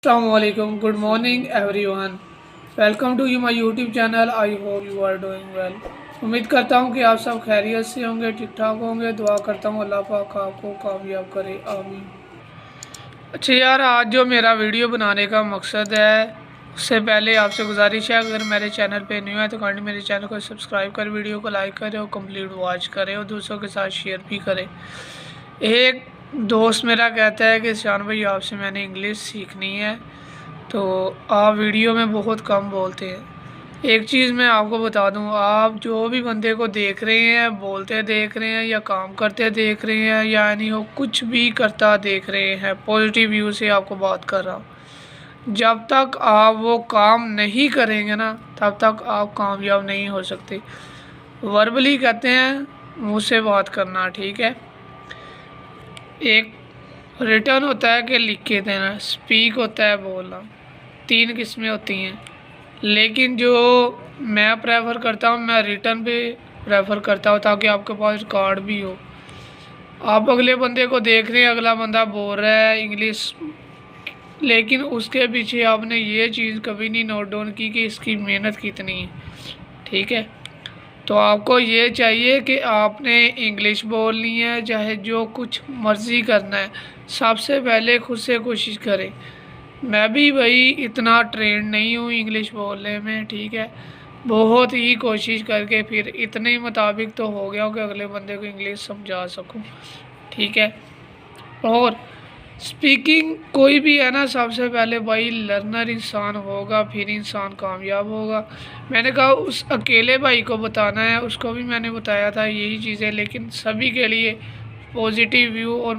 Assalamu alaikum. Good morning, everyone. Welcome to my YouTube channel. I hope you are doing well. उम्मीद करता हूँ कि आप सब खैरियत से होंगे, ठीक ठाक होंगे। दुआ करता हूँ अल्लाह पाक आपको कामयाब करे, आमीन। अच्छा यार, आज जो मेरा वीडियो बनाने का मकसद है, उससे पहले आपसे गुजारिश है, अगर मेरे चैनल पे न्यू है तो काइंडली मेरे चैनल को सब्सक्राइब कर, वीडियो को लाइक करें और कंप्लीट वॉच करें और दूसरों के साथ शेयर भी करें। एक दोस्त मेरा कहता है कि शान भाई आपसे मैंने इंग्लिश सीखनी है, तो आप वीडियो में बहुत कम बोलते हैं। एक चीज़ मैं आपको बता दूं, आप जो भी बंदे को देख रहे हैं, बोलते देख रहे हैं या काम करते देख रहे हैं या नहीं हो कुछ भी करता देख रहे हैं, पॉजिटिव व्यू से आपको बात कर रहा हूँ। जब तक आप वो काम नहीं करेंगे ना, तब तक आप कामयाब नहीं हो सकते। वर्बली कहते हैं मुँह से बात करना, ठीक है। एक रिटर्न होता है कि लिख के देना, स्पीक होता है बोलना, तीन किस्में होती हैं। लेकिन जो मैं प्रेफर करता हूँ, मैं रिटर्न पे प्रेफर करता हूँ, ताकि आपके पास रिकॉर्ड भी हो। आप अगले बंदे को देख रहे हैं, अगला बंदा बोल रहा है इंग्लिश, लेकिन उसके पीछे आपने ये चीज़ कभी नहीं नोट डाउन की कि इसकी मेहनत कितनी है, ठीक है। तो आपको ये चाहिए कि आपने इंग्लिश बोलनी है, चाहे जो कुछ मर्ज़ी करना है। सबसे पहले खुद से कोशिश करें। मैं भी भाई इतना ट्रेंड नहीं हूँ इंग्लिश बोलने में, ठीक है। बहुत ही कोशिश करके फिर इतने मुताबिक तो हो गया हूँ कि अगले बंदे को इंग्लिश समझा सकूँ, ठीक है। और स्पीकिंग कोई भी है ना, सबसे पहले भाई लर्नर इंसान होगा, फिर इंसान कामयाब होगा। मैंने कहा उस अकेले भाई को बताना है, उसको भी मैंने बताया था यही चीज़ें, लेकिन सभी के लिए पॉजिटिव व्यू और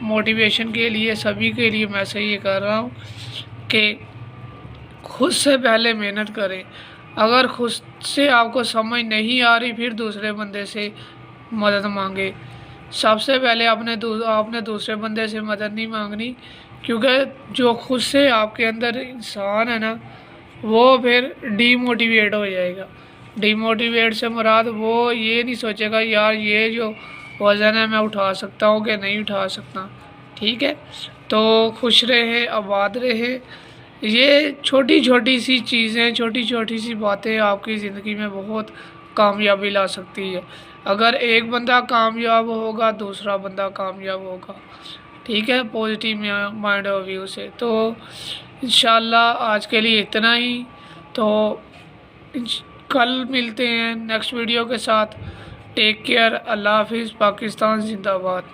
मोटिवेशन के लिए सभी के लिए मैं से ये कर रहा हूँ कि खुद से पहले मेहनत करें। अगर खुद से आपको समझ नहीं आ रही, फिर दूसरे बंदे से मदद मांगे। सबसे पहले आपने दूसरे बंदे से मदद नहीं मांगनी, क्योंकि जो खुद से आपके अंदर इंसान है ना, वो फिर डीमोटिवेट हो जाएगा। डीमोटिवेट से मुराद वो ये नहीं सोचेगा यार ये जो वज़न है मैं उठा सकता हूँ कि नहीं उठा सकता, ठीक है। तो खुश रहे, आबाद रहे। ये छोटी छोटी सी चीज़ें, छोटी छोटी सी बातें आपकी ज़िंदगी में बहुत कामयाबी ला सकती है। अगर एक बंदा कामयाब होगा, दूसरा बंदा कामयाब होगा, ठीक है, पॉजिटिव माइंड ऑफ व्यू से। तो इंशाल्लाह आज के लिए इतना ही। तो कल मिलते हैं नेक्स्ट वीडियो के साथ। टेक केयर, अल्लाह हाफिज़, पाकिस्तान जिंदाबाद।